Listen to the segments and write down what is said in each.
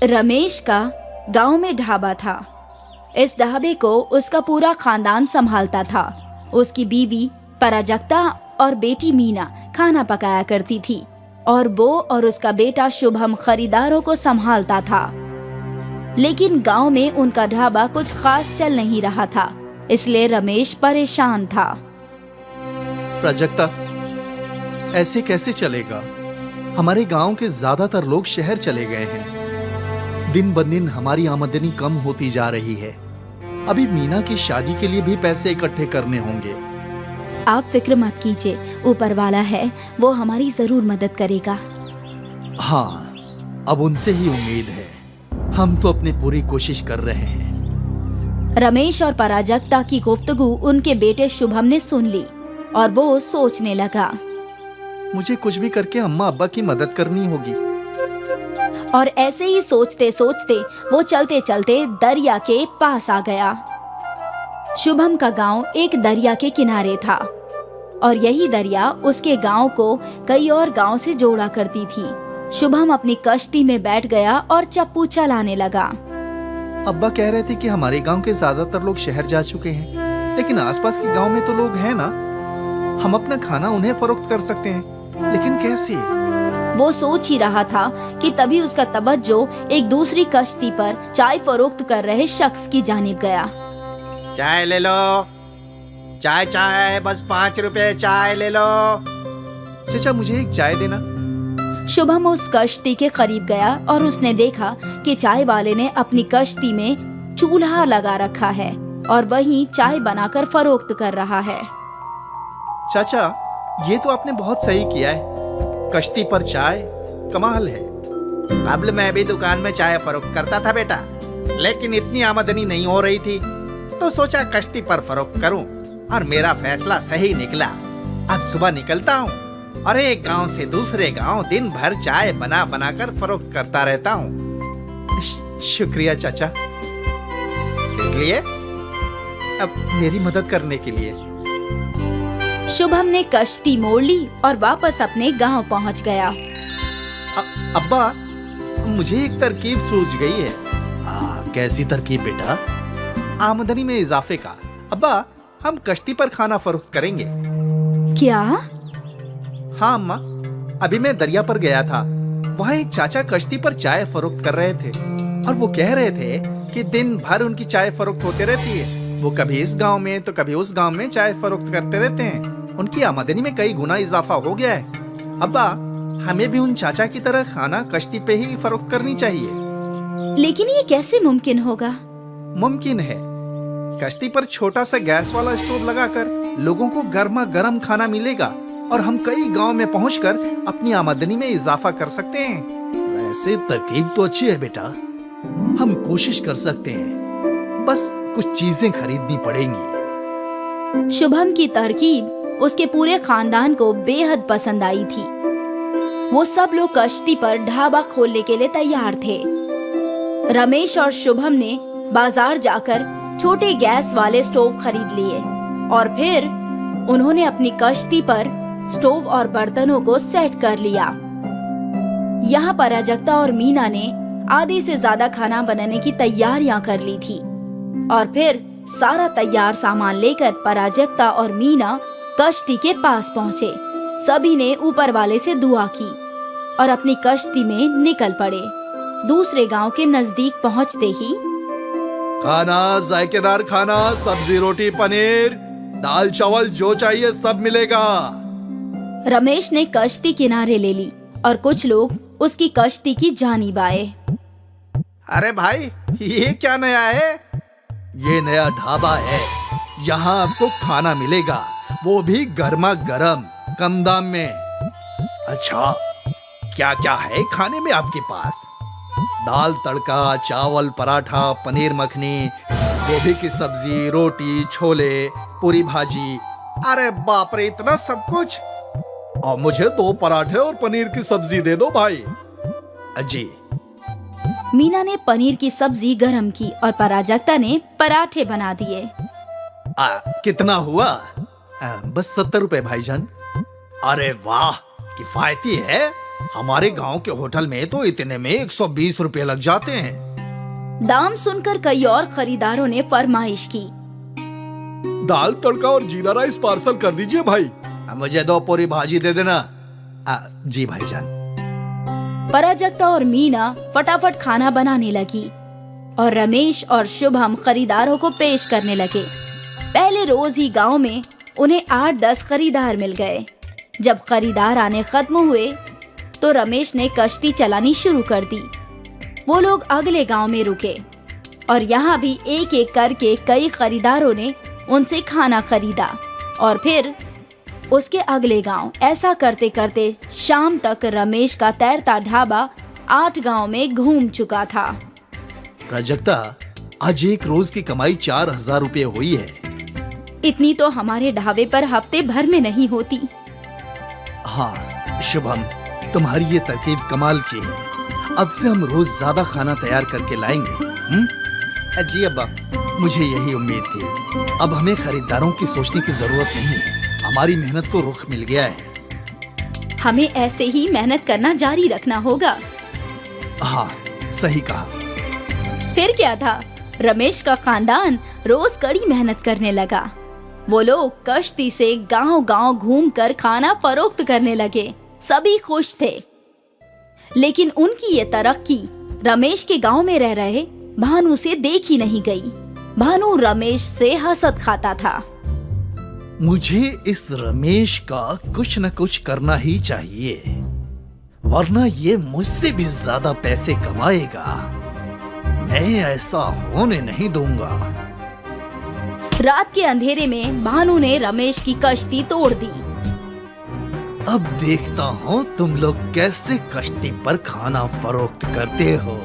रमेश का गांव में ढाबा था। इस ढाबे को उसका पूरा खानदान संभालता था। उसकी बीवी पराजक्ता और बेटी मीना खाना पकाया करती थी और वो और उसका बेटा शुभम खरीदारों को संभालता था। लेकिन गांव में उनका ढाबा कुछ खास चल नहीं रहा था, इसलिए रमेश परेशान था। प्राजक्ता, ऐसे कैसे चलेगा? हमारे गांव के ज्यादातर लोग शहर चले गए हैं। दिन ब दिन हमारी आमदनी कम होती जा रही है। अभी मीना की शादी के लिए भी पैसे इकट्ठे करने होंगे। आप फिक्र मत कीजिए, ऊपर वाला है, वो हमारी जरूर मदद करेगा। हाँ, अब उनसे ही उम्मीद है। हम तो अपनी पूरी कोशिश कर रहे हैं। रमेश और पराजक्ता की गुफ्तगू उनके बेटे शुभम ने सुन ली और वो सोचने लगा, मुझे कुछ भी करके अम्मा अब्बा की मदद करनी होगी। और ऐसे ही सोचते सोचते वो चलते चलते दरिया के पास आ गया। शुभम का गांव एक दरिया के किनारे था और यही दरिया उसके गांव को कई और गांव से जोड़ा करती थी। शुभम अपनी कश्ती में बैठ गया और चप्पू चलाने लगा। अब्बा कह रहे थे कि हमारे गांव के ज्यादातर लोग शहर जा चुके हैं, लेकिन आसपास के गांव में तो लोग हैं ना। हम अपना खाना उन्हें फरोख्त कर सकते हैं, लेकिन कैसे? वो सोच ही रहा था कि तभी उसका तवज्जो एक दूसरी कश्ती पर चाय फरोख्त कर रहे शख्स की जानिब गया। चाय ले लो, चाय चाय, बस 5 रुपए चाय ले लो। चाचा, मुझे एक चाय देना। शुभम उस कश्ती के करीब गया और उसने देखा कि चाय वाले ने अपनी कश्ती में चूल्हा लगा रखा है और वहीं चाय बनाकर फरोख्त कर रहा है। चाचा, ये तो आपने बहुत सही किया है। कश्ती पर चाय, कमाल है। कबल मैं भी दुकान में चाय फरोख्त करता था बेटा, लेकिन इतनी आमदनी नहीं हो रही थी, तो सोचा कश्ती पर फरोख्त करूं और मेरा फैसला सही निकला। अब सुबह निकलता हूं और एक गांव से दूसरे गांव दिन भर चाय बना बना कर फरोख्त करता रहता हूं। शुक्रिया चाचा, इसलिए अब मेरी मदद करने के लिए। शुभम ने कश्ती मोड़ ली और वापस अपने गांव पहुंच गया। अब्बा, मुझे एक तरकीब सूझ गई है। कैसी तरकीब बेटा? आमदनी में इजाफे का। अब्बा, हम कश्ती पर खाना फरोख्त करेंगे। क्या? हाँ अम्मा, अभी मैं दरिया पर गया था। वहाँ एक चाचा कश्ती पर चाय फरोख्त कर रहे थे और वो कह रहे थे कि दिन भर उनकी चाय फरोख्त होती रहती है। वो कभी इस गांव में तो कभी उस गांव में चाय फरोख्त करते रहते हैं। उनकी आमदनी में कई गुना इजाफा हो गया है। अब्बा, हमें भी उन चाचा की तरह खाना कश्ती पे ही फरोख्त करनी चाहिए। लेकिन ये कैसे मुमकिन होगा? मुमकिन है। कश्ती पर छोटा सा गैस वाला स्टोव लगाकर लोगों को गर्मा गर्म खाना मिलेगा और हम कई गांव में पहुंचकर अपनी आमदनी में इजाफा कर सकते हैं। वैसे तरकीब तो अच्छी है बेटा, हम कोशिश कर सकते हैं, बस कुछ चीजें खरीदनी पड़ेंगी। शुभम की तरकीब उसके पूरे खानदान को बेहद पसंद आई थी। वो सब लोग कश्ती पर ढाबा खोलने के लिए तैयार थे। रमेश और शुभम ने बाजार जाकर छोटे गैस वाले स्टोव खरीद लिए और फिर उन्होंने अपनी कश्ती पर स्टोव और बर्तनों को सेट कर लिया। यहाँ पराजक्ता और मीना ने आधे से ज्यादा खाना बनाने की तैयारियां कर ली थी और फिर सारा तैयार सामान लेकर पराजक्ता और मीना कश्ती के पास पहुँचे। सभी ने ऊपर वाले से दुआ की और अपनी कश्ती में निकल पड़े। दूसरे गांव के नजदीक पहुँचते ही खाना, जायकेदार खाना, सब्जी, रोटी, पनीर, दाल चावल, जो चाहिए सब मिलेगा। रमेश ने कश्ती किनारे ले ली और कुछ लोग उसकी कश्ती की जानिब आए। अरे भाई, ये क्या नया है? ये नया ढाबा है। यहाँ आपको खाना मिलेगा, वो भी गर्मा गर्म, कम दाम में। अच्छा, क्या क्या है खाने में आपके पास? दाल तड़का, चावल, पराठा, पनीर मखनी, गोभी की सब्जी, रोटी, छोले, पूरी भाजी। अरे बाप रे, इतना सब कुछ! और मुझे 2 पराठे और पनीर की सब्जी दे दो भाई। जी। मीना ने पनीर की सब्जी गरम की और पराजक्ता ने पराठे बना दिए। कितना हुआ? बस 70 रुपए भाईजान। अरे वाह, किफायती है। हमारे गांव के होटल में तो इतने में 120 रुपए लग जाते हैं। दाम सुनकर कई और खरीदारों ने फरमाइश की। दाल तड़का और जीरा राइस पार्सल कर दीजिए भाई। मुझे 2 पूरी भाजी दे देना। जी भाईजान। पराजक्ता और मीना फटाफट खाना बनाने लगी और रमेश और शुभम खरीदारों को पेश करने लगे। पहले रोज ही गांव में उन्हें 8-10 खरीदार मिल गए। जब खरीदार आने खत्म हुए तो रमेश ने कश्ती चलानी शुरू कर दी। वो लोग अगले गांव में रुके और यहाँ भी एक एक करके कई खरीदारों ने उनसे खाना खरीदा और फिर उसके अगले गांव। ऐसा करते करते शाम तक रमेश का तैरता ढाबा 8 गांव में घूम चुका था। प्राजक्ता, आज एक रोज की कमाई 4000 रुपए हुई है। इतनी तो हमारे ढाबे पर हफ्ते भर में नहीं होती। हाँ शुभम, तुम्हारी ये तरकीब कमाल की है। अब से हम रोज ज्यादा खाना तैयार करके लाएंगे। जी अब्बा। मुझे यही उम्मीद थी। अब हमें खरीदारों की सोचने की जरूरत नहीं है। हमारी मेहनत को रुख मिल गया है। हमें ऐसे ही मेहनत करना जारी रखना होगा। हाँ सही कहा। फिर क्या था, रमेश का खानदान रोज कड़ी मेहनत करने लगा। वो लोग कश्ती से गांव-गांव घूमकर खाना फरोख्त करने लगे। सभी खुश थे। लेकिन उनकी ये तरक्की रमेश के गांव में रह रहे भानु से देखी नहीं गई। भानु रमेश से हसद खाता था। मुझे इस रमेश का कुछ न कुछ करना ही चाहिए, वरना ये मुझसे भी ज्यादा पैसे कमाएगा। मैं ऐसा होने नहीं दूंगा। रात के अंधेरे में भानु ने रमेश की कश्ती तोड़ दी। अब देखता हूँ तुम लोग कैसे कश्ती पर खाना फरोख्त करते हो।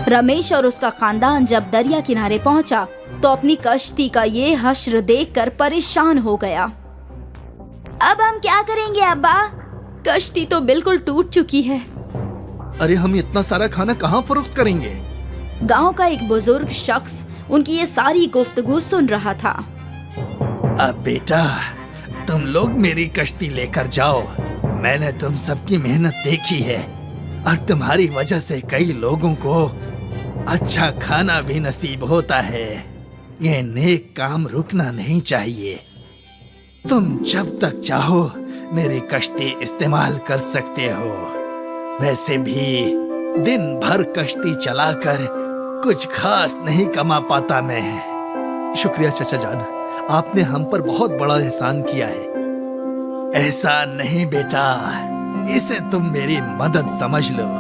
रमेश और उसका खानदान जब दरिया किनारे पहुंचा तो अपनी कश्ती का ये हश्र देखकर परेशान हो गया। अब हम क्या करेंगे अब्बा? कश्ती तो बिल्कुल टूट चुकी है। अरे हम इतना सारा खाना कहाँ फरोख्त करेंगे? गांव का एक बुजुर्ग शख्स उनकी ये सारी गुफ्तगू सुन रहा था। अब बेटा, तुम लोग मेरी कश्ती लेकर जाओ। मैंने तुम सबकी मेहनत देखी है और तुम्हारी वजह से कई लोगों को अच्छा खाना भी नसीब होता है। ये नेक काम रुकना नहीं चाहिए। तुम जब तक चाहो मेरी कश्ती इस्तेमाल कर सकते हो। वैसे भी दिन भर कश्ती चलाकर कुछ खास नहीं कमा पाता मैं। शुक्रिया चाचा जान, आपने हम पर बहुत बड़ा एहसान किया है। ऐसा नहीं बेटा, इसे तुम मेरी मदद समझ लो।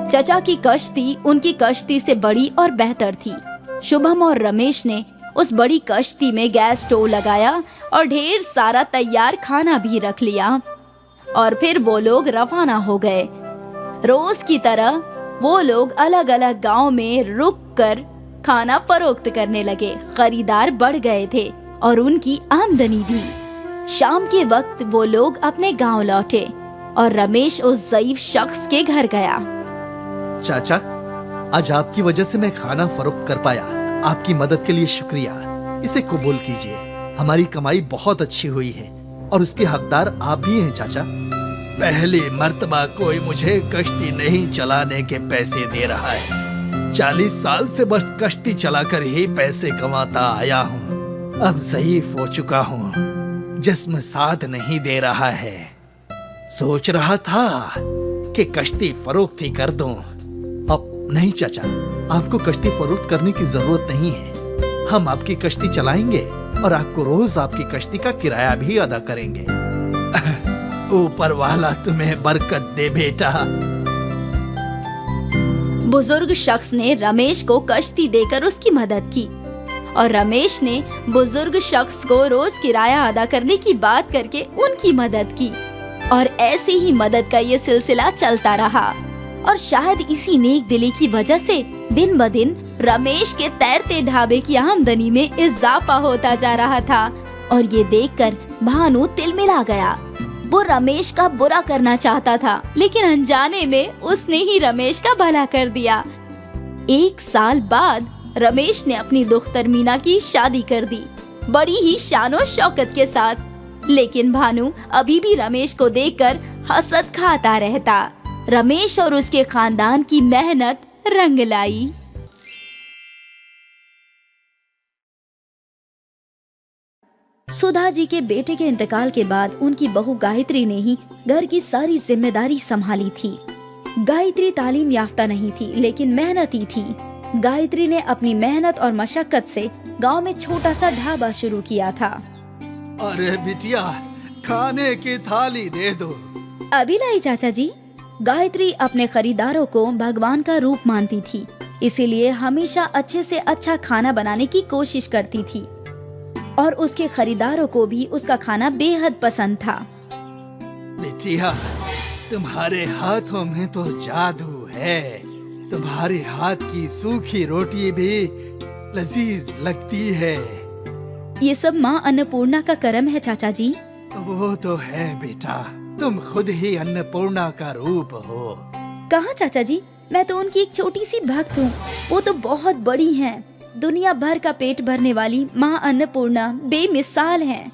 चचा की कश्ती उनकी कश्ती से बड़ी और बेहतर थी। शुभम और रमेश ने उस बड़ी कश्ती में गैस स्टोव लगाया और ढेर सारा तैयार खाना भी रख लिया और फिर वो लोग रवाना हो गए। रोज की तरह वो लोग अलग अलग गांव में रुककर खाना फरोख्त करने लगे। खरीदार बढ़ गए थे और उनकी आमदनी भी। शाम के वक्त वो लोग अपने गांव लौटे और रमेश उस ज़ईफ शख्स के घर गया। चाचा, आज आपकी वजह से मैं खाना फरोख्त कर पाया। आपकी मदद के लिए शुक्रिया। इसे कबूल कीजिए। हमारी कमाई बहुत अच्छी हुई है और उसके हकदार आप भी हैं चाचा। पहली मर्तबा कोई मुझे कश्ती नहीं चलाने के पैसे दे रहा है। 40 साल से बस कश्ती चलाकर ही पैसे कमाता आया हूँ। अब ज़ईफ हो चुका हूँ, जिस्म साथ नहीं दे रहा है। सोच रहा था कि कश्ती फरोख्त ही कर दूं। अब नहीं चाचा, आपको कश्ती फरोख्त करने की जरूरत नहीं है। हम आपकी कश्ती चलाएंगे और आपको रोज आपकी कश्ती का किराया भी अदा करेंगे। ऊपर वाला तुम्हें बरकत दे बेटा। बुजुर्ग शख्स ने रमेश को कश्ती देकर उसकी मदद की और रमेश ने बुजुर्ग शख्स को रोज किराया अदा करने की बात करके उनकी मदद की और ऐसे ही मदद का ये सिलसिला चलता रहा। और शायद इसी नेक दिली की वजह से दिन ब दिन रमेश के तैरते ढाबे की आमदनी में इजाफा होता जा रहा था। और ये देखकर भानु तिलमिला गया। वो रमेश का बुरा करना चाहता था, लेकिन अनजाने में उसने ही रमेश का भला कर दिया। 1 साल बाद रमेश ने अपनी दुख्तर मीना की शादी कर दी, बड़ी ही शानो शौकत के साथ। लेकिन भानु अभी भी रमेश को देखकर हसद खाता रहता। रमेश और उसके खानदान की मेहनत रंग लाई। सुधा जी के बेटे के इंतकाल के बाद उनकी बहू गायत्री ने ही घर की सारी जिम्मेदारी संभाली थी। गायत्री तालीम याफ्ता नहीं थी, लेकिन मेहनती थी। गायत्री ने अपनी मेहनत और मशक्कत से गांव में छोटा सा ढाबा शुरू किया था। अरे बिटिया, खाने की थाली दे दो। अभी लाई चाचा जी। गायत्री अपने खरीदारों को भगवान का रूप मानती थी, इसीलिए हमेशा अच्छे से अच्छा खाना बनाने की कोशिश करती थी और उसके खरीदारों को भी उसका खाना बेहद पसंद था। बिटिया, तुम्हारे हाथों में तो जादू है। तुम्हारे हाथ की सूखी रोटी भी लजीज लगती है। ये सब माँ अन्नपूर्णा का करम है चाचा जी। वो तो है बेटा, तुम खुद ही अन्नपूर्णा का रूप हो। कहाँ चाचा जी, मैं तो उनकी एक छोटी सी भक्त हूँ। वो तो बहुत बड़ी हैं। दुनिया भर का पेट भरने वाली माँ अन्नपूर्णा बेमिसाल हैं।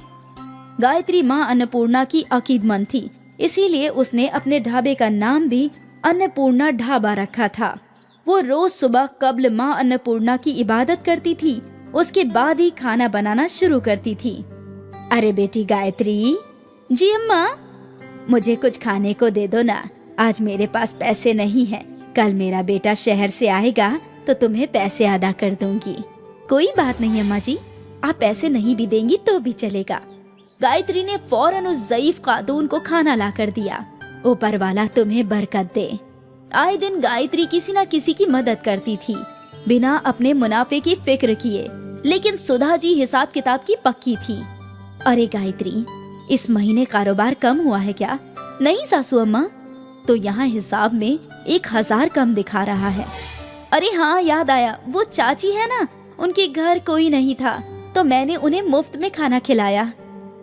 गायत्री माँ अन्नपूर्णा की अकीदमंद थी, इसीलिए उसने अपने ढाबे का नाम भी अन्नपूर्णा ढाबा रखा था। वो रोज सुबह कब्ल माँ अन्नपूर्णा की इबादत करती थी, उसके बाद ही खाना बनाना शुरू करती थी। अरे बेटी गायत्री। जी अम्मा। मुझे कुछ खाने को दे दो ना, आज मेरे पास पैसे नहीं है। कल मेरा बेटा शहर से आएगा तो तुम्हें पैसे अदा कर दूंगी। कोई बात नहीं अम्मा जी, आप पैसे नहीं भी देंगी तो भी चलेगा। गायत्री ने फौरन उस ज़ईफ खातून को खाना ला कर दिया। ऊपर वाला तुम्हें बरकत दे। आए दिन गायत्री किसी न किसी की मदद करती थी, बिना अपने मुनाफे की फिक्र किए। लेकिन सुधा जी हिसाब किताब की पक्की थी। अरे गायत्री, इस महीने कारोबार कम हुआ है क्या? नहीं सासू अम्मा, तो यहाँ हिसाब में 1000 कम दिखा रहा है। अरे हाँ, याद आया, वो चाची है ना, उनके घर कोई नहीं था तो मैंने उन्हें मुफ्त में खाना खिलाया।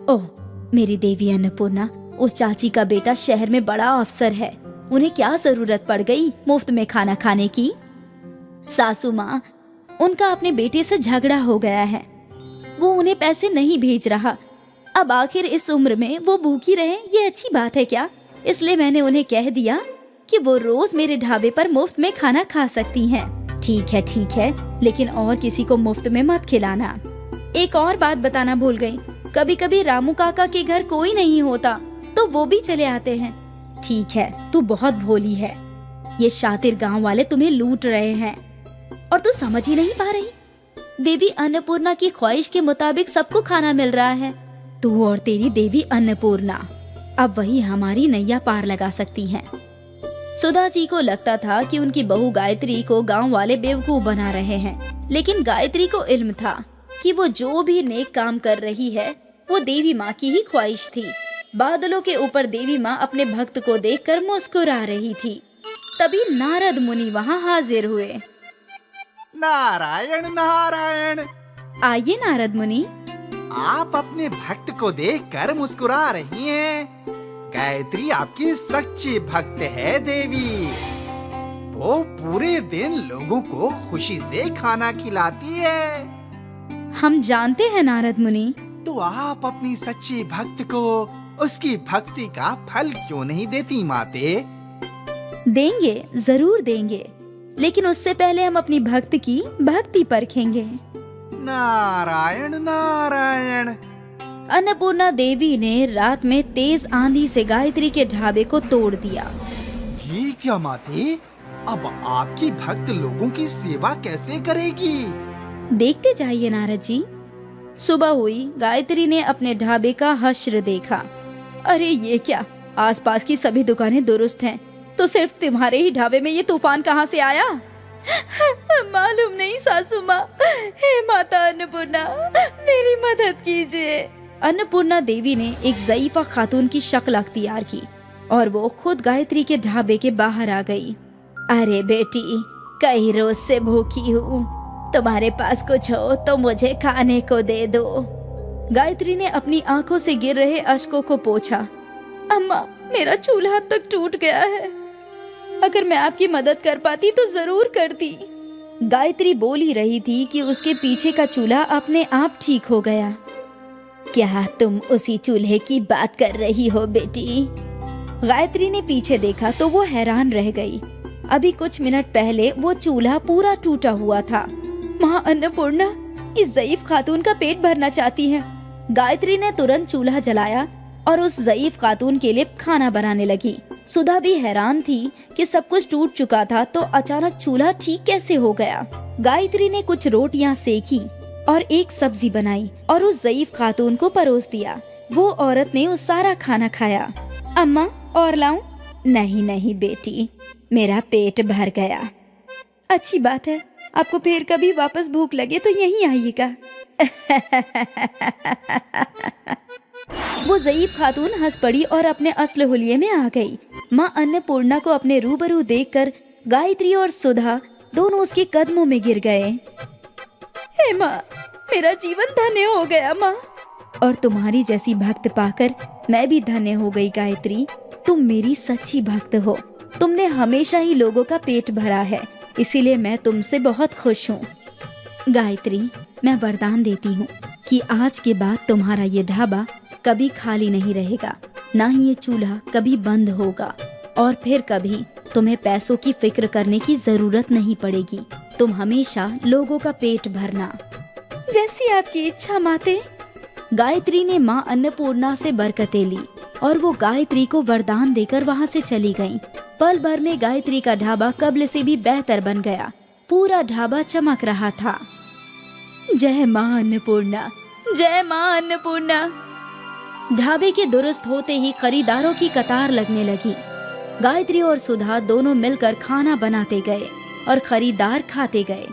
ओह मेरी देवी अन्नपूर्णा, उस चाची का बेटा शहर में बड़ा अफसर है, उन्हें क्या जरूरत पड़ गई मुफ्त में खाना खाने की? सासू माँ, उनका अपने बेटे से झगड़ा हो गया है, वो उन्हें पैसे नहीं भेज रहा। अब आखिर इस उम्र में वो भूखी रहे, ये अच्छी बात है क्या? इसलिए मैंने उन्हें कह दिया कि वो रोज मेरे ढाबे पर मुफ्त में खाना खा सकती हैं। ठीक है, लेकिन और किसी को मुफ्त में मत खिलाना। एक और बात बताना भूल गई, कभी कभी रामू काका के घर कोई नहीं होता तो वो भी चले आते हैं। ठीक है, तू बहुत भोली है। ये शातिर गांव वाले तुम्हें लूट रहे हैं और तू समझ ही नहीं पा रही। देवी अन्नपूर्णा की ख्वाहिश के मुताबिक सबको खाना मिल रहा है। तू और तेरी देवी अन्नपूर्णा, अब वही हमारी नैया पार लगा सकती हैं। सुधा जी को लगता था कि उनकी बहू गायत्री को गांव वाले बेवकूफ बना रहे हैं, लेकिन गायत्री को इल्म था कि वो जो भी नेक काम कर रही है वो देवी माँ की ही ख्वाहिश थी। बादलों के ऊपर देवी माँ अपने भक्त को देखकर मुस्कुरा रही थी। तभी नारद मुनि वहाँ हाजिर हुए। नारायण नारायण। आइए नारद मुनि। आप अपने भक्त को देखकर मुस्कुरा रही हैं। गायत्री आपकी सच्ची भक्त है देवी। वो पूरे दिन लोगों को खुशी से खाना खिलाती है। हम जानते हैं नारद मुनि। तो आप अपनी सच्ची भक्त को उसकी भक्ति का फल क्यों नहीं देती माते? देंगे, जरूर देंगे, लेकिन उससे पहले हम अपनी भक्त की भक्ति परखेंगे। नारायण नारायण। अन्नपूर्णा देवी ने रात में तेज आंधी से गायत्री के ढाबे को तोड़ दिया। ये क्या माते? अब आपकी भक्त लोगों की सेवा कैसे करेगी? देखते जाइए नारद जी। सुबह हुई, गायत्री ने अपने ढाबे का हश्र देखा। अरे ये क्या, आसपास की सभी दुकानें दुरुस्त हैं, तो सिर्फ तुम्हारे ही ढाबे में ये तूफान कहाँ से आया? मालूम नहीं सासू माँ। हे माता अन्नपूर्णा, मेरी मदद कीजिए। अन्नपूर्णा देवी ने एक ज़ईफा खातून की शक्ल अख्तियार की और वो खुद गायत्री के ढाबे के बाहर आ गई। अरे बेटी, कई रोज से भूखी हूँ, तुम्हारे पास कुछ हो तो मुझे खाने को दे दो। गायत्री ने अपनी आंखों से गिर रहे अश्कों को पोंछा। अम्मा, मेरा चूल्हा तक टूट गया है, अगर मैं आपकी मदद कर पाती तो जरूर करती। गायत्री बोल ही रही थी कि उसके पीछे का चूल्हा अपने आप ठीक हो गया। क्या तुम उसी चूल्हे की बात कर रही हो बेटी? गायत्री ने पीछे देखा तो वो हैरान रह गई। अभी कुछ मिनट पहले वो चूल्हा पूरा टूटा हुआ था। माँ अन्नपूर्णा इस ज़ईफ खातून का पेट भरना चाहती है। गायत्री ने तुरंत चूल्हा जलाया और उस ज़ईफ खातून के लिए खाना बनाने लगी। सुधा भी हैरान थी कि सब कुछ टूट चुका था तो अचानक चूल्हा ठीक कैसे हो गया। गायत्री ने कुछ रोटियां सेकी और एक सब्जी बनाई और उस ज़ईफ खातून को परोस दिया। वो औरत ने उस सारा खाना खाया। अम्मा और लाऊं? नहीं नहीं बेटी, मेरा पेट भर गया। अच्छी बात है, आपको फिर कभी वापस भूख लगे तो यहीं आइएगा। वो ज़ईफ खातून हंस पड़ी और अपने असली हुलिये में आ गई। माँ अन्नपूर्णा को अपने रूबरू देखकर गायत्री और सुधा दोनों उसके कदमों में गिर गए। हे माँ, मेरा जीवन धन्य हो गया माँ। और तुम्हारी जैसी भक्त पाकर मैं भी धन्य हो गई गायत्री। तुम मेरी सच्ची भक्त हो। तुमने हमेशा ही लोगों का पेट भरा है, इसीलिए मैं तुमसे बहुत खुश हूँ। गायत्री, मैं वरदान देती हूँ कि आज के बाद तुम्हारा ये ढाबा कभी खाली नहीं रहेगा, ना ही ये चूल्हा कभी बंद होगा, और फिर कभी तुम्हें पैसों की फिक्र करने की जरूरत नहीं पड़ेगी। तुम हमेशा लोगों का पेट भरना। जैसी आपकी इच्छा माते। गायत्री ने माँ अन्नपूर्णा से बरकतें ली और वो गायत्री को वरदान देकर वहाँ से चली गई। पल भर में गायत्री का ढाबा कब्ल से भी बेहतर बन गया। पूरा ढाबा चमक रहा था। जय माँ अन्नपूर्णा, जय माँ अन्नपूर्णा। ढाबे के दुरुस्त होते ही खरीदारों की कतार लगने लगी। गायत्री और सुधा दोनों मिलकर खाना बनाते गए और खरीदार खाते गए।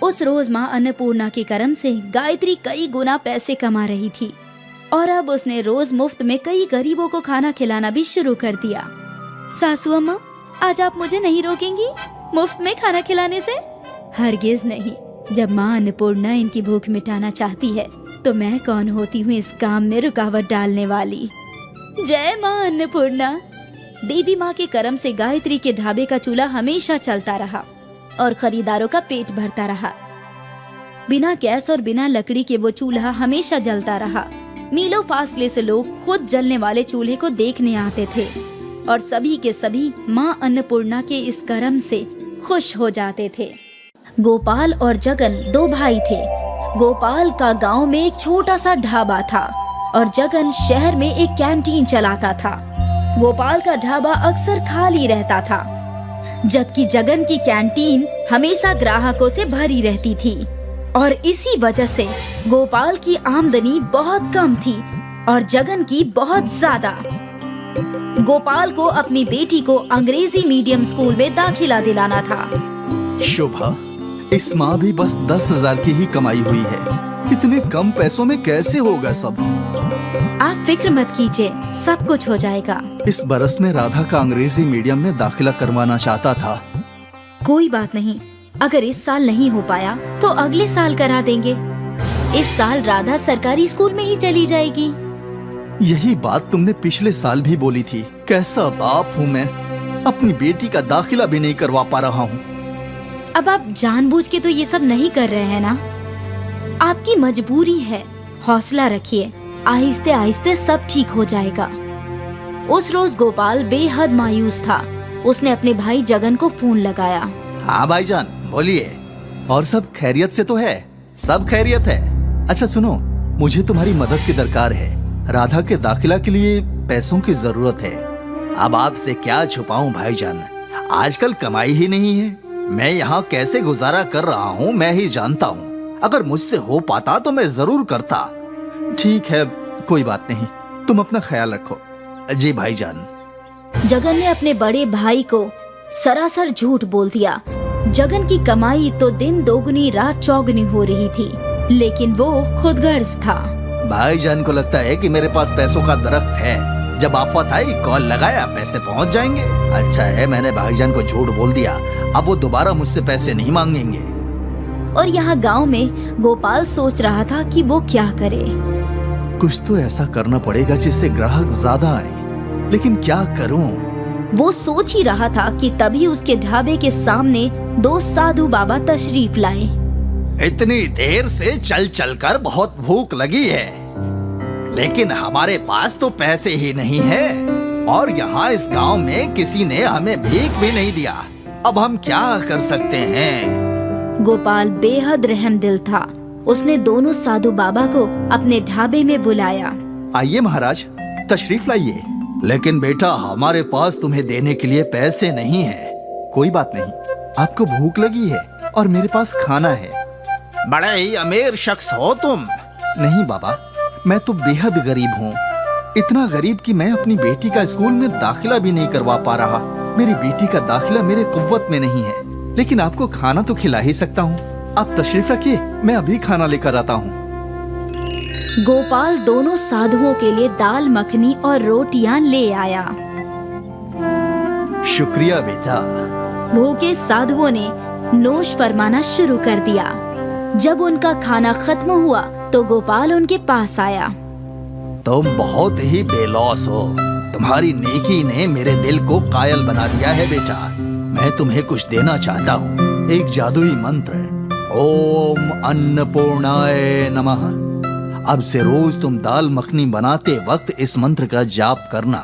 उस रोज माँ अन्नपूर्णा के करम से गायत्री कई गुना पैसे कमा रही थी और अब उसने रोज मुफ्त में कई गरीबों को खाना खिलाना भी शुरू कर दिया। सासू अम्मा, आज आप मुझे नहीं रोकेंगी मुफ्त में खाना खिलाने से? हरगिज नहीं। जब माँ अन्नपूर्णा इनकी भूख मिटाना चाहती है तो मैं कौन होती हूँ इस काम में रुकावट डालने वाली। जय माँ अन्नपूर्णा। देवी माँ के करम से गायत्री के ढाबे का चूल्हा हमेशा चलता रहा और खरीदारों का पेट भरता रहा। बिना गैस और बिना लकड़ी के वो चूल्हा हमेशा जलता रहा। मीलों फासले से लोग खुद जलने वाले चूल्हे को देखने आते थे और सभी के सभी माँ अन्नपूर्णा के इस करम से खुश हो जाते थे। गोपाल और जगन दो भाई थे। गोपाल का गांव में एक छोटा सा ढाबा था और जगन शहर में एक कैंटीन चलाता था। गोपाल का ढाबा अक्सर खाली रहता था, जबकि जगन की कैंटीन हमेशा ग्राहकों से भरी रहती थी और इसी वजह से गोपाल की आमदनी बहुत कम थी और जगन की बहुत ज्यादा। गोपाल को अपनी बेटी को अंग्रेजी मीडियम स्कूल में दाखिला दिलाना था। शोभा, इस माँ भी बस 10,000 की ही कमाई हुई है। इतने कम पैसों में कैसे होगा सब? आप फिक्र मत कीजिए, सब कुछ हो जाएगा। इस बरस में राधा का अंग्रेजी मीडियम में दाखिला करवाना चाहता था। कोई बात नहीं, अगर इस साल नहीं हो पाया तो अगले साल करा देंगे। इस साल राधा सरकारी स्कूल में ही चली जाएगी। यही बात तुमने पिछले साल भी बोली थी। कैसा बाप हूँ मैं, अपनी बेटी का दाखिला भी नहीं करवा पा रहा हूँ। अब आप जानबूझ के तो ये सब नहीं कर रहे हैं ना, आपकी मजबूरी है। हौसला रखिए, आहिस्ते आहिस्ते सब ठीक हो जाएगा। उस रोज गोपाल बेहद मायूस था। उसने अपने भाई जगन को फोन लगाया। हाँ भाईजान, बोलिए। और सब खैरियत से तो है? सब खैरियत है। अच्छा सुनो, मुझे तुम्हारी मदद की दरकार है। राधा के दाखिला के लिए पैसों की जरूरत है। अब आपसे क्या छुपाऊं भाईजान, आजकल कमाई ही नहीं है। मैं यहाँ कैसे गुजारा कर रहा हूँ मैं ही जानता हूँ। अगर मुझसे हो पाता तो मैं जरूर करता। ठीक है, कोई बात नहीं, तुम अपना ख्याल रखो। जी भाईजान। जगन ने अपने बड़े भाई को सरासर झूठ बोल दिया। जगन की कमाई तो दिन दोगुनी रात चौगुनी हो रही थी, लेकिन वो खुदगर्ज था। भाईजान को लगता है कि मेरे पास पैसों का दरख्त है। जब आफत आई कॉल लगाया, पैसे पहुंच जाएंगे। अच्छा है मैंने भाईजान को झूठ बोल दिया, अब वो दोबारा मुझसे पैसे नहीं मांगेंगे। और यहाँ गांव में गोपाल सोच रहा था कि वो क्या करे। कुछ तो ऐसा करना पड़ेगा जिससे ग्राहक ज्यादा आए, लेकिन क्या करूं? वो सोच ही रहा था कि तभी उसके ढाबे के सामने दो साधु बाबा तशरीफ लाए। इतनी देर से चल चल कर बहुत भूख लगी है, लेकिन हमारे पास तो पैसे ही नहीं है और यहाँ इस गांव में किसी ने हमें भीख भी नहीं दिया। अब हम क्या कर सकते हैं? गोपाल बेहद रहमदिल था। उसने दोनों साधु बाबा को अपने ढाबे में बुलाया। आइए महाराज, तशरीफ लाइए। लेकिन बेटा, हमारे पास तुम्हें देने के लिए पैसे नहीं है। कोई बात नहीं, आपको भूख लगी है और मेरे पास खाना है। बड़े ही अमीर शख्स हो तुम। नहीं बाबा, मैं तो बेहद गरीब हूँ। इतना गरीब कि मैं अपनी बेटी का स्कूल में दाखिला भी नहीं करवा पा रहा। मेरी बेटी का दाखिला मेरे कुव्वत में नहीं है, लेकिन आपको खाना तो खिला ही सकता हूँ। आप तशरीफ रखिए, मैं अभी खाना लेकर आता हूँ। गोपाल दोनों साधुओं के लिए दाल मखनी और रोटियां ले आया। शुक्रिया बेटा। भूखे साधुओं ने नोश फरमाना शुरू कर दिया। जब उनका खाना खत्म हुआ तो गोपाल उनके पास आया। तुम बहुत ही बेलौस हो। तुम्हारी नेकी ने मेरे दिल को कायल बना दिया है बेटा। मैं तुम्हें कुछ देना चाहता हूँ, एक जादुई मंत्र। ओम अन्नपूर्णाय नमः। अब से रोज तुम दाल मखनी बनाते वक्त इस मंत्र का जाप करना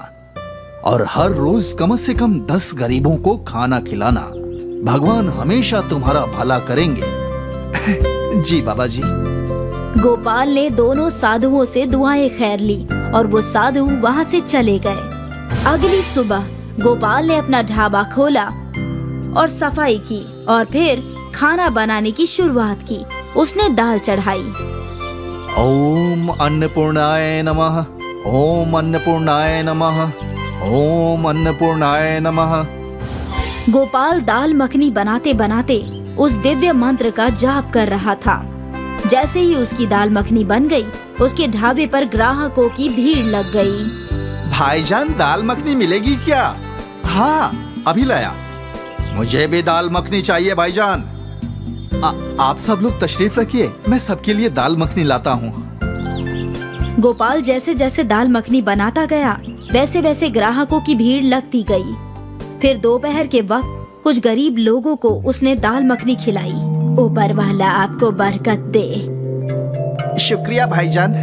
और हर रोज कम से कम 10 गरीबों को खाना खिलाना। भगवान हमेशा तुम्हारा भला करेंगे। जी बाबा जी। गोपाल ने दोनों साधुओं से दुआएं खैर ली और वो साधु वहाँ से चले गए। अगली सुबह गोपाल ने अपना ढाबा खोला और सफाई की और फिर खाना बनाने की शुरुआत की। उसने दाल चढ़ाई। ओम अन्नपूर्णाय नमः, ओम अन्नपूर्णाय नमः, ओम अन्नपूर्णाय नमः। गोपाल दाल मखनी बनाते बनाते उस दिव्य मंत्र का जाप कर रहा था। जैसे ही उसकी दाल मखनी बन गई, उसके ढाबे पर ग्राहकों की भीड़ लग गई। भाईजान, दाल मखनी मिलेगी क्या? हाँ, अभी लाया। मुझे भी दाल मखनी चाहिए भाईजान। आप सब लोग तशरीफ रखिए, मैं सबके लिए दाल मखनी लाता हूँ। गोपाल जैसे जैसे दाल मखनी बनाता गया, वैसे वैसे ग्राहकों की भीड़ लगती गई। फिर दोपहर के वक्त कुछ गरीब लोगों को उसने दाल मखनी खिलाई। ऊपर वाला आपको बरकत दे। शुक्रिया भाईजान।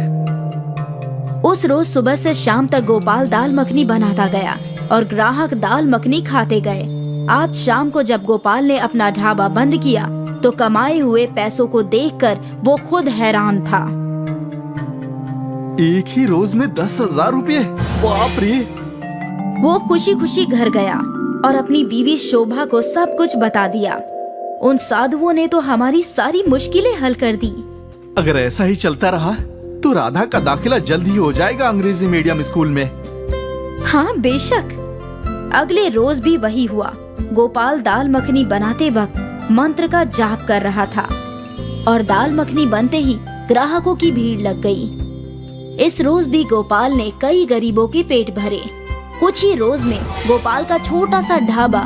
उस रोज सुबह से शाम तक गोपाल दाल मखनी बनाता गया और ग्राहक दाल मखनी खाते गए। आज शाम को जब गोपाल ने अपना ढाबा बंद किया तो कमाए हुए पैसों को देखकर वो खुद हैरान था। एक ही रोज में 10,000 रुपये, बाप रे। वो खुशी खुशी घर गया और अपनी बीवी शोभा को सब कुछ बता दिया। उन साधुओं ने तो हमारी सारी मुश्किलें हल कर दी। अगर ऐसा ही चलता रहा तो राधा का दाखिला जल्द ही हो जाएगा अंग्रेजी मीडियम स्कूल में। हाँ बेशक। अगले रोज भी वही हुआ। गोपाल दाल मखनी बनाते वक्त मंत्र का जाप कर रहा था और दाल मखनी बनते ही ग्राहकों की भीड़ लग गई। इस रोज भी गोपाल ने कई गरीबों के पेट भरे। कुछ ही रोज में गोपाल का छोटा सा ढाबा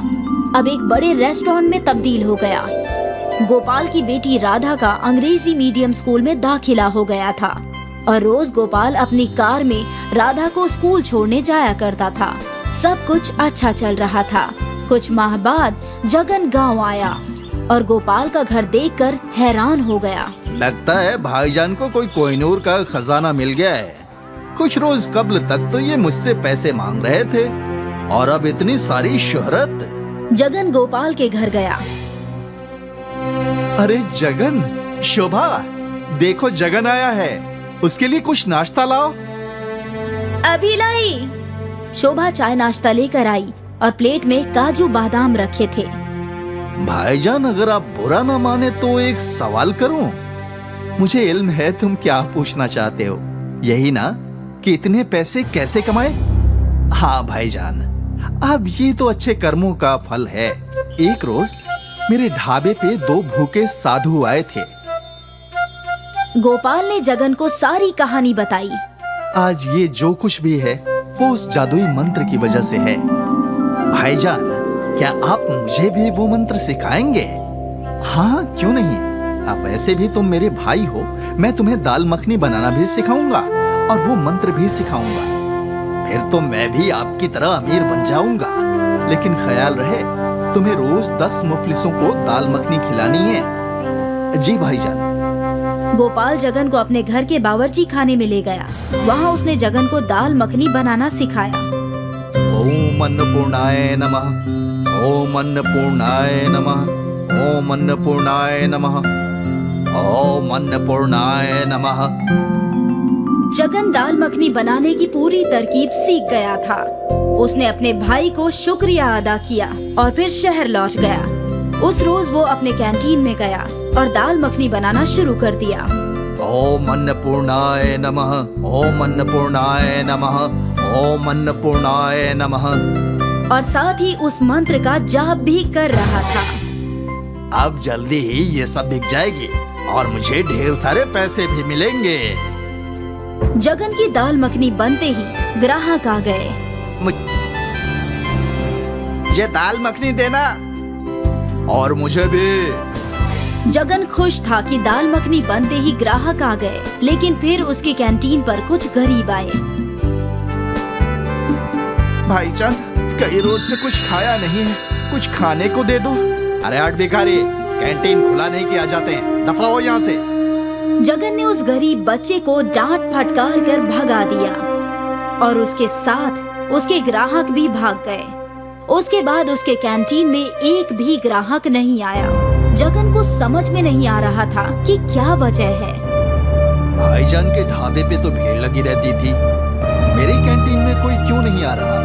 अब एक बड़े रेस्टोरेंट में तब्दील हो गया। गोपाल की बेटी राधा का अंग्रेजी मीडियम स्कूल में दाखिला हो गया था और रोज गोपाल अपनी कार में राधा को स्कूल छोड़ने जाया करता था। सब कुछ अच्छा चल रहा था। कुछ माह बाद जगन गांव आया और गोपाल का घर देखकर हैरान हो गया। लगता है भाईजान को कोई कोहिनूर का खजाना मिल गया है। कुछ रोज कब्ल तक तो ये मुझसे पैसे मांग रहे थे और अब इतनी सारी शोहरत। जगन गोपाल के घर गया। अरे जगन, शोभा, देखो जगन आया है, उसके लिए कुछ नाश्ता लाओ। अभी लाई। शोभा चाय नाश्ता लेकर आई और प्लेट में काजू बादाम रखे थे। भाईजान, अगर आप बुरा ना माने तो एक सवाल करूं? मुझे इल्म है तुम क्या पूछना चाहते हो। यही ना कि इतने पैसे कैसे कमाए? हाँ भाईजान, अब ये तो अच्छे कर्मों का फल है। एक रोज मेरे ढाबे पे 2 भूखे साधु आए थे। गोपाल ने जगन को सारी कहानी बताई। आज ये जो कुछ भी है वो उस जादुई मंत्र की वजह से है। भाईजान, क्या आप मुझे भी वो मंत्र सिखाएंगे? हाँ, क्यों नहीं। अब वैसे भी तुम मेरे भाई हो, मैं तुम्हें दाल मखनी बनाना भी सिखाऊंगा और वो मंत्र भी सिखाऊंगा। फिर तो मैं भी आपकी तरह अमीर बन जाऊंगा। लेकिन ख्याल रहे, तुम्हें रोज 10 मुफलिसों को दाल मखनी खिलानी है। जी भाईजान। गोपाल जगन को अपने घर के बावर्ची खाने में ले गया। वहाँ उसने जगन को दाल मखनी बनाना सिखाया। ओम अन्नपूर्णाय नमः, ओम अन्नपूर्णाय नमः, ओम अन्नपूर्णाय नमः, ओम अन्नपूर्णाय नमः। जगन दाल मखनी बनाने की पूरी तरकीब सीख गया था। उसने अपने भाई को शुक्रिया अदा किया और फिर शहर लौट गया। उस रोज वो अपने कैंटीन में गया और दाल मखनी बनाना शुरू कर दिया। ओम अन्नपूर्णाय नमः, ओम अन्नपूर्णाय नमः, ओम अन्नपूर्णाय नमः। और साथ ही उस मंत्र का जाप भी कर रहा था। अब जल्दी ही ये सब बिक जाएगी और मुझे ढेर सारे पैसे भी मिलेंगे। जगन की दाल मखनी बनते ही ग्राहक आ गए। ये दाल मखनी देना। और मुझे भी। जगन खुश था कि दाल मखनी बनते ही ग्राहक आ गए, लेकिन फिर उसकी कैंटीन पर कुछ गरीब आए। भाईजान, कई रोज से कुछ खाया नहीं है, कुछ खाने को दे दो। अरे हट भिखारी, कैंटीन खुला नहीं किया जाते हैं, दफा हो यहाँ से। जगन ने उस गरीब बच्चे को डांट फटकार कर भगा दिया और उसके साथ उसके ग्राहक भी भाग गए। उसके बाद उसके कैंटीन में एक भी ग्राहक नहीं आया। जगन को समझ में नहीं आ रहा था कि क्या वजह है। भाईजान के ढाबे पे तो भीड़ लगी रहती थी, मेरी कैंटीन में कोई क्यों नहीं आ रहा?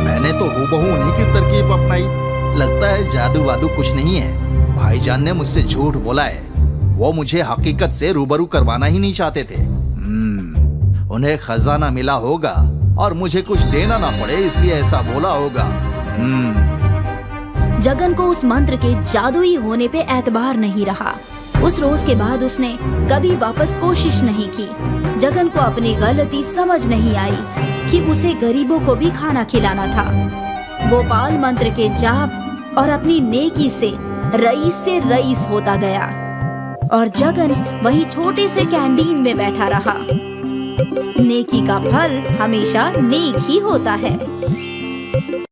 मैंने तो हूबहू उन्हीं की तरकीब अपनाई। लगता है जादू वादू कुछ नहीं है। भाईजान ने मुझसे झूठ बोला है। वो मुझे हकीकत से रूबरू करवाना ही नहीं चाहते थे। उन्हें खजाना मिला होगा और मुझे कुछ देना ना पड़े, इसलिए ऐसा बोला होगा। जगन को उस मंत्र के जादुई होने पे एतबार नहीं रहा। उस रोज के बाद उसने कभी वापस कोशिश नहीं की। जगन को अपनी गलती समझ नहीं आई कि उसे गरीबों को भी खाना खिलाना था। गोपाल मंत्र के जाप और अपनी नेकी से रईस होता गया और जगन वहीं छोटे से कैंटीन में बैठा रहा। नेकी का फल हमेशा नेक ही होता है।